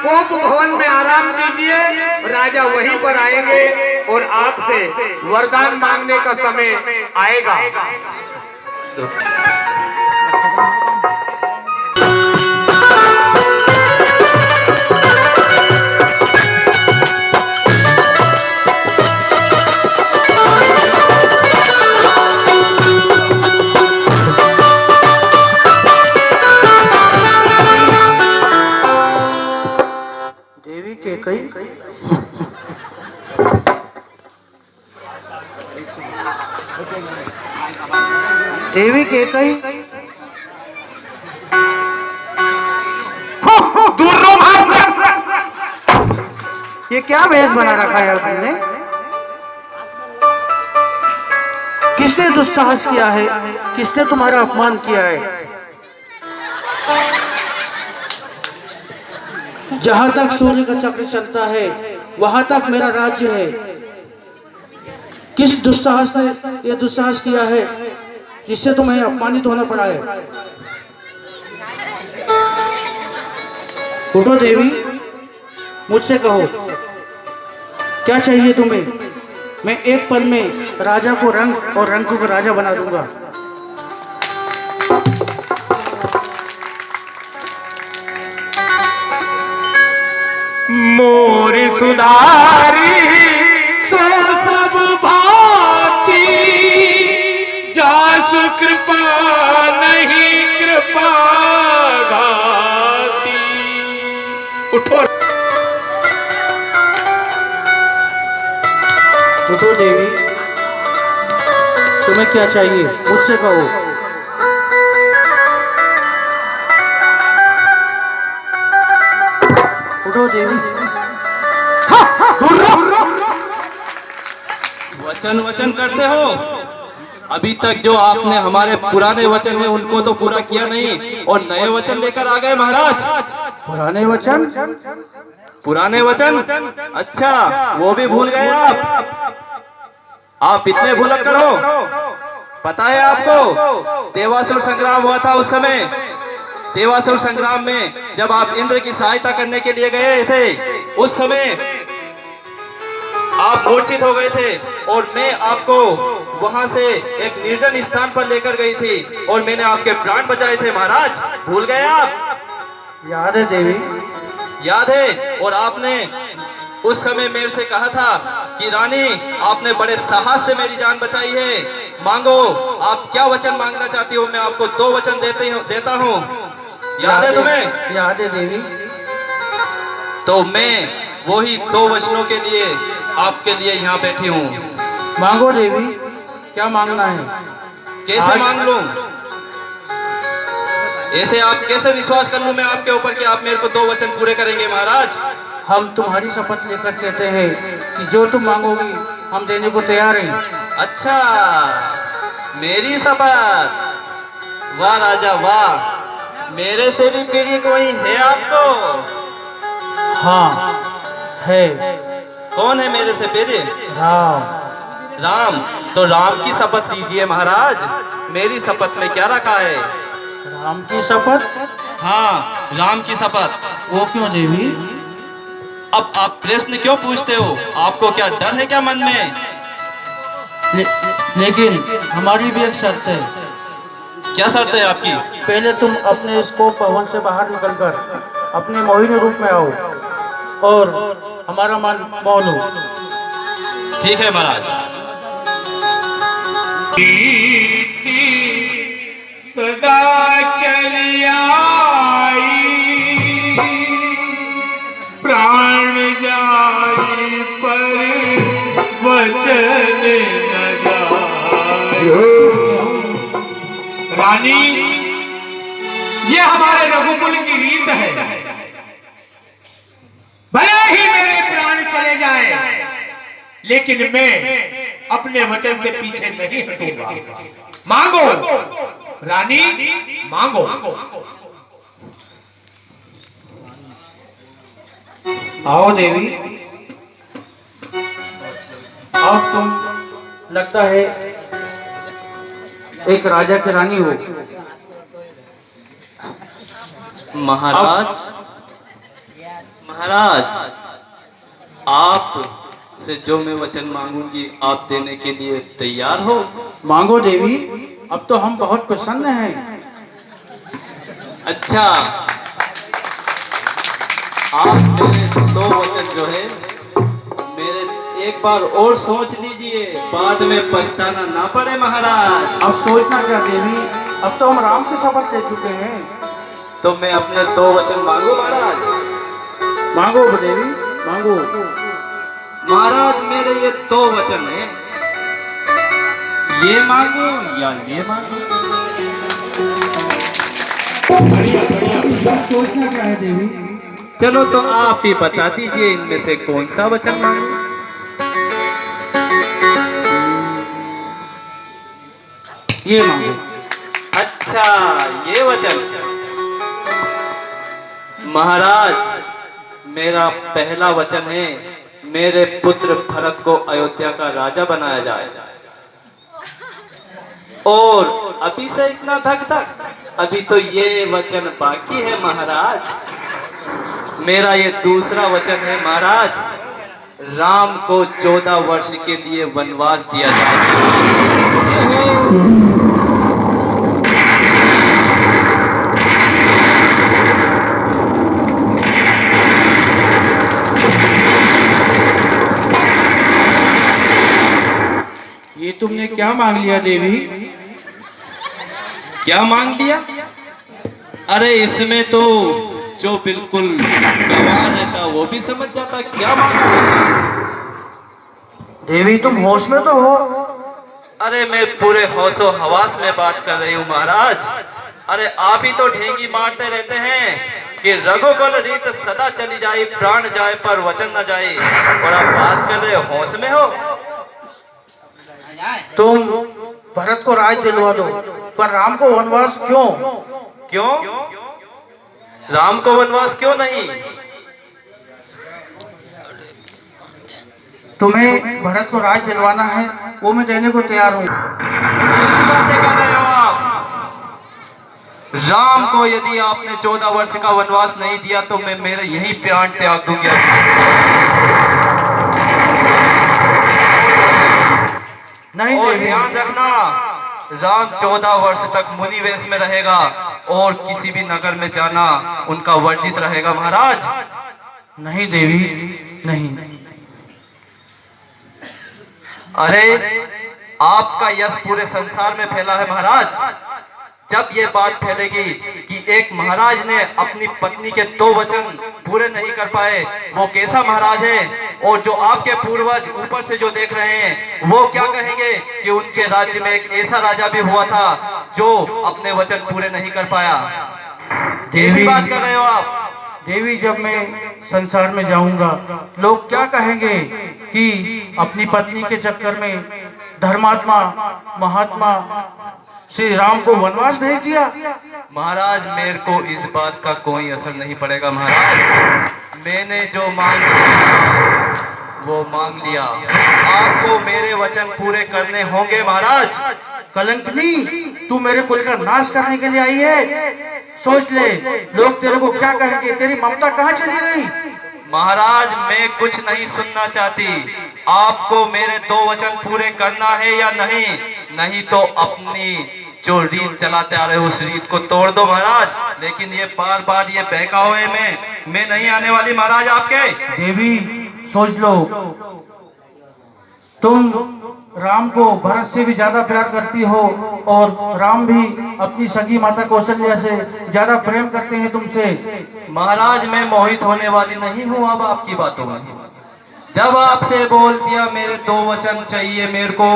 कोप भवन में आराम कीजिए, राजा वहीं पर आएंगे और आपसे वरदान मांगने का समय आएगा। देवी कैकेयी देवी कैकेयी दूर रहो भाग। ये क्या वेश बना रखा है यार तुमने? किसने दुस्साहस किया है? किसने तुम्हारा अपमान किया है? जहां तक सूर्य का चक्र चलता है वहां तक मेरा राज्य है। किस दुस्साहस ने यह दुस्साहस किया है जिससे तुम्हें अपमानित होना पड़ा है? उठो देवी, मुझसे कहो क्या चाहिए तुम्हें? मैं एक पल में राजा को रंग और रंग को राजा बना दूंगा। मोर सुधारी सो सब भाती, जासु कृपा नहीं कृपा घाती। उठो उठो देवी, तुम्हें क्या चाहिए मुझसे कहो। उठो देवी। वचन वचन करते हो, अभी तक जो आपने हमारे पुराने वचन है उनको तो पूरा किया नहीं और नए वचन लेकर आ गए महाराज। पुराने वचन? पुराने वचन? अच्छा, वो भी भूल गए आप इतने भुलक्कड़ हो। पता है आपको देवासुर संग्राम हुआ था उस समय? देवासुर संग्राम में जब आप इंद्र की सहायता करने के लिए गए थे, उस समय आप मूर्छित हो गए थे और मैं आपको वहां से एक निर्जन स्थान पर लेकर गई थी और मैंने आपके प्राण बचाए थे महाराज। भूल गए आप? याद है देवी? याद है। और आपने उस समय मेरे से कहा था कि रानी आपने बड़े साहस से मेरी जान बचाई है, मांगो आप क्या वचन मांगना चाहती हो, मैं आपको 2 वचन देता हूँ। याद है तुम्हें? याद है देवी। तो मैं वही 2 वचनों के लिए आपके लिए यहाँ बैठी हूँ। मांगो देवी, क्या मांगना है? कैसे मांग लूं? ऐसे आप कैसे विश्वास कर लूं मैं आपके ऊपर कि आप मेरे को 2 वचन पूरे करेंगे महाराज? हम तुम्हारी शपथ लेकर कहते हैं कि जो तुम मांगोगी हम देने को तैयार हैं। अच्छा, मेरी शपथ? वाह राजा वाह, मेरे से भी प्रिय कोई है आपको? हाँ है। कौन है मेरे से प्रिय? राम। राम? तो राम की शपथ लीजिए महाराज। मेरी शपथ में क्या रखा है? राम की शपथ? हाँ, राम की शपथ। वो क्यों देवी? अब आप प्रश्न क्यों पूछते हो? आपको क्या डर है क्या मन में? लेकिन हमारी भी एक शर्त है। क्या शर्त है आपकी? पहले तुम अपने इस कोप भवन से बाहर निकलकर अपने मोहिनी रूप में आओ और हमारा मन मोह लो। ठीक है महाराज। सदा चली आई, प्राण जाई पर वचन न जायो। रानी, ये हमारे रघुकुल की रीत है, भले ही मेरे प्राण चले जाए लेकिन मैं अपने वचन से पीछे नहीं हटूंगा। मांगो रानी, मांगो। आओ देवी। अब तुम लगता है एक राजा की रानी हो। महाराज, महाराज, आप से जो मैं वचन मांगूंगी आप देने के लिए तैयार हो? मांगो देवी, अब तो हम बहुत प्रसन्न हैं। अच्छा, आप मेरे दो वचन जो है मेरे एक बार और सोच लीजिए, बाद में पछताना ना पड़े महाराज। अब सोचना क्या देवी, अब तो हम राम की शपथ ले चुके हैं। तो मैं अपने दो वचन मांगू महाराज? मांगो देवी, मांगो। महाराज, मेरे ये दो वचन हैं, ये मांगू या ये मांगू? सोचना क्या है देवी? चलो तो आप ही बता दीजिए, इनमें से कौन सा वचन मांगू? ये मांगो। अच्छा, ये वचन। महाराज, मेरा पहला वचन है, मेरे पुत्र भरत को अयोध्या का राजा बनाया जाए। और अभी से इतना धक धक, अभी तो ये वचन बाकी है महाराज। मेरा ये दूसरा वचन है महाराज, राम को 14 वर्ष के लिए वनवास दिया जाए। ये तुमने क्या मांग लिया देवी? क्या मांग लिया? अरे इसमें तो जो बिल्कुल गंवार रहता वो भी समझ जाता क्या मांगा। देवी तुम होश में तो हो? अरे मैं पूरे होशो हवास में बात कर रही हूँ महाराज। अरे आप ही तो ढेंगी मारते रहते हैं कि रघुकुल रीत सदा चली जाए, प्राण जाए पर वचन न जाए, और आप बात कर रहे हो होश में हो। तुम भरत को राज दिलवा दो, पर राम को वनवास क्यों? क्यों? राम को वनवास क्यों नहीं? तुम्हें भरत को राज दिलवाना है, वो मैं देने को तैयार हूँ। कैसी बातें कर रहे हो आप? राम को यदि आपने 14 वर्ष का वनवास नहीं दिया तो मैं मेरे यही प्राण त्याग दूंगा। नहीं और देवी। ध्यान रखना, राम 14 वर्ष तक मुनि वेश में रहेगा और किसी भी नगर में जाना उनका वर्जित रहेगा महाराज। नहीं देवी, नहीं। अरे आपका यश पूरे संसार में फैला है महाराज। जब ये बात फैलेगी कि एक महाराज ने अपनी पत्नी के 2 वचन पूरे नहीं कर पाए, वो कैसा महाराज है, और जो आपके पूर्वज ऊपर से जो देख रहे हैं वो क्या कहेंगे कि उनके राज्य में एक ऐसा राजा भी हुआ था जो अपने वचन पूरे नहीं कर पाया। कैसी बात कर रहे हो आप? देवी, जब मैं संसार में जाऊंगा लोग क्या कहेंगे कि अपनी पत्नी के चक्कर में धर्मात्मा महात्मा श्री राम को वनवास भेज दिया। महाराज, मेरे को इस बात का कोई असर नहीं पड़ेगा महाराज। मैंने जो मांग लिया वो मांग लिया। आपको मेरे वचन पूरे करने होंगे महाराज। कलंकनी, तू मेरे कुल का नाश करने के लिए आई है? सोच ले, लोग तेरे को क्या कहेंगे? तेरी ममता कहाँ चली गई? महाराज, मैं कुछ नहीं सुनना चाहती। आपको मेरे 2 वचन पूरे करना है या नहीं? नहीं तो अपनी जो रीत चलाते आ रहे हो उस रीत को तोड़ दो महाराज। लेकिन ये बार बार ये बहकावे में मैं नहीं आने वाली महाराज आपके। देवी, सोच लो, तुम राम को भरत से भी ज्यादा प्यार करती हो और राम भी अपनी सगी माता कौशल्या से ज्यादा प्रेम करते हैं तुमसे। महाराज, मैं मोहित होने वाली नहीं हूँ अब आपकी बातों में। जब आपसे बोल दिया मेरे 2 वचन चाहिए मेरे को,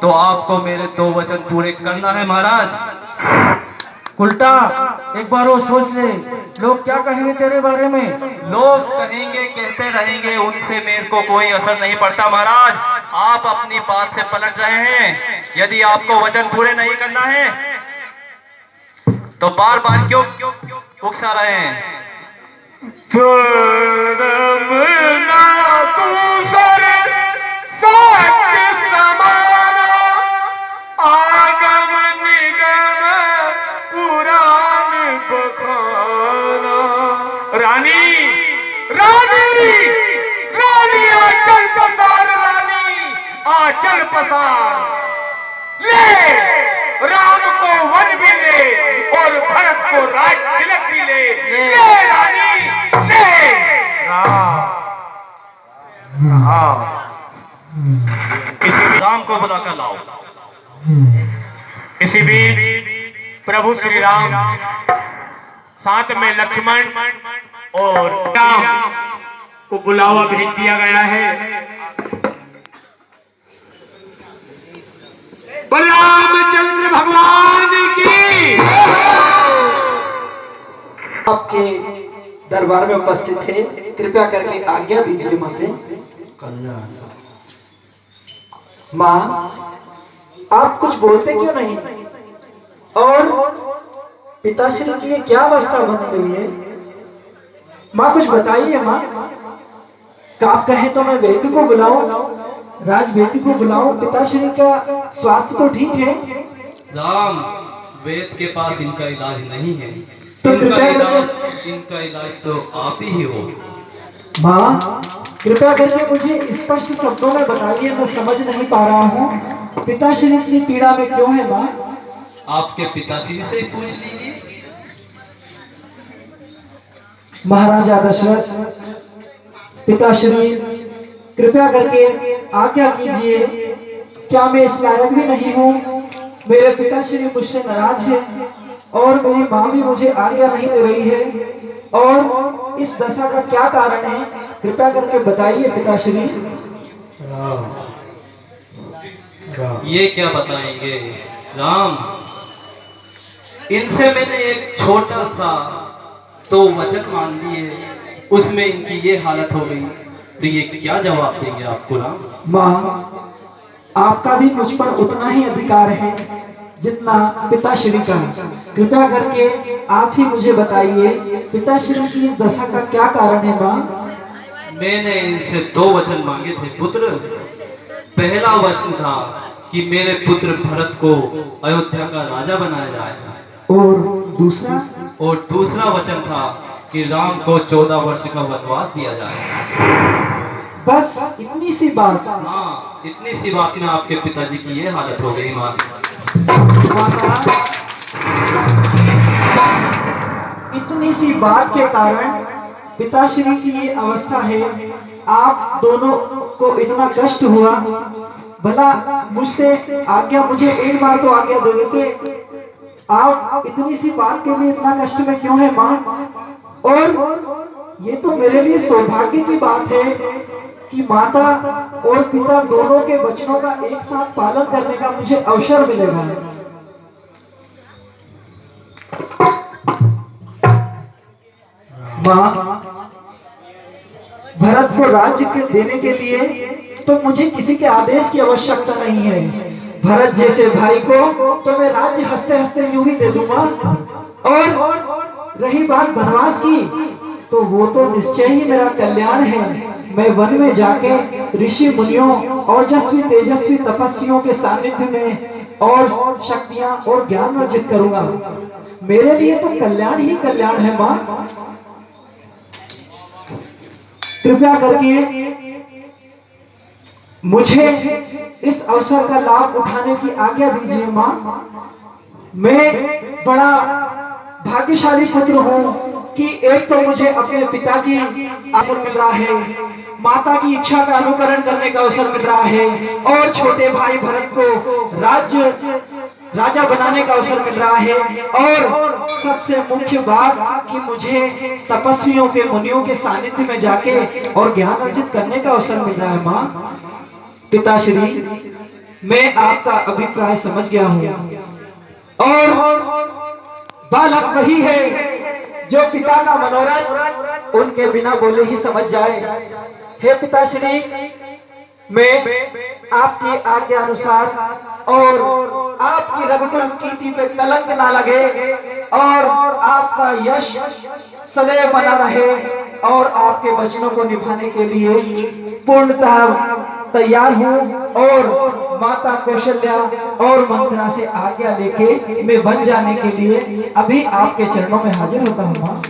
तो आपको मेरे 2 वचन पूरे करना है महाराज। उल्टा एक बार वो सोच ले, लोग क्या कहेंगे तेरे बारे में? लोग कहेंगे, कहते रहेंगे, उनसे मेरे को कोई असर नहीं पड़ता महाराज। आप अपनी बात से पलट रहे हैं। यदि आपको वचन पूरे नहीं करना है तो बार बार क्यों उकसा रहे हैं? रानी, चल पसार, ले राम को वन भी ले और भरत को राज तिलक भी ले, ले रानी ले। इस राम को बुला कर लाओ। इसी बीच प्रभु श्री राम साथ में लक्ष्मण और राम को बुलावा भेज दिया गया है। रामचंद्र भगवान की। आपके दरबार में उपस्थित थे, कृपया करके आज्ञा दीजिए माते। माँ, आप कुछ बोलते क्यों नहीं? और पिताश्री की ये क्या अवस्था बन रही है? माँ कुछ बताइए माँ। आप कहे तो मैं वैद्य को बुलाऊं, राजवेदी को बुलाऊं? पिताश्री का स्वास्थ्य तो ठीक है? राम, वेद के पास इनका इलाज नहीं है, तो इनका इलाज तो आप ही हो। माँ, कृपया करके मुझे स्पष्ट शब्दों में बताइए, मैं समझ नहीं पा रहा हूँ। पिताश्री इतनी पीड़ा में क्यों है माँ? आपके पिताश्री से पूछ लीजिए। महाराजा दशरथ, पिताश्री कृपया करके आज्ञा कीजिए। क्या मैं इस लायक भी नहीं हूँ? मेरे पिताश्री मुझसे नाराज है और मेरी माँ भी मुझे आज्ञा नहीं दे रही है। और इस दशा का क्या कारण है? कृपया करके बताइए पिताश्री। ये क्या बताएंगे राम? इनसे मैंने एक छोटा सा तो वचन मान लिए, उसमें इनकी ये हालत हो गई, तो ये क्या जवाब देंगे आपको राम? माँ, आपका भी मुझ पर उतना ही अधिकार है जितना पिताश्री का। कृपया करके आप ही मुझे बताइए, पिताश्री की इस दशा का क्या कारण है माँ? मैंने इनसे 2 वचन मांगे थे पुत्र। पहला वचन था कि मेरे पुत्र भरत को अयोध्या का राजा बनाया जाए, और दूसरा? और दूसरा वचन था कि राम को 14 वर्ष का वनवास दिया जाए। बस इतनी सी बात? हाँ, इतनी सी बात में आपके पिताजी की ये हालत हो गई माँ। माता, इतनी सी बात के कारण पिताश्री की ये अवस्था है। आप दोनों को इतना कष्ट हुआ, भला मुझसे आज्ञा, मुझे एक बार तो आज्ञा दे देते। आप इतनी सी बात के लिए इतना कष्ट में क्यों है माँ? और ये तो मेरे लिए सौभाग्य की बात है कि माता और पिता दोनों के वचनों का एक साथ पालन करने का मुझे अवसर मिलेगा। माँ, भरत को राज्य के देने के लिए तो मुझे किसी के आदेश की आवश्यकता नहीं है। भरत जैसे भाई को तो मैं राज्य हंसते हंसते यूं ही दे दूंगा। और रही बात वनवास की, तो वो तो निश्चय ही मेरा कल्याण है। मैं वन में जाके ऋषि मुनियों और यशस्वी तेजस्वी तपस्वियों के सानिध्य में और शक्तियां और ज्ञान अर्जित करूंगा। मेरे लिए तो कल्याण ही कल्याण है माँ। कृपया करके मुझे इस अवसर का लाभ उठाने की आज्ञा दीजिए माँ। मैं बड़ा भाग्यशाली पुत्र हूँ कि एक तो मुझे अपने पिता की अवसर मिल रहा है, माता की इच्छा का अनुकरण करने का अवसर मिल रहा है, और छोटे भाई भरत को राजा बनाने का अवसर मिल रहा है। और सबसे मुख्य बात कि मुझे तपस्वियों के मुनियों के सानिध्य में जाके और ज्ञान अर्जित करने का अवसर मिल रहा है माँ। पिताश्री, मैं आपका अभिप्राय समझ गया हूँ, और बालक वही है जो पिता का मनोरथ उनके बिना बोले ही समझ जाए। हे पिताश्री, मैं आपकी आज्ञा अनुसार और आपकी रघुकुल कीर्ति पे कलंक ना लगे और आपका यश सदैव बना रहे, और आपके वचनों को निभाने के लिए पूर्णतः तैयार हूँ। और माता कौशल्या और मंत्रा से आज्ञा लेके मैं बन जाने के लिए अभी आपके चरणों में हाजिर होता हूँ माँ।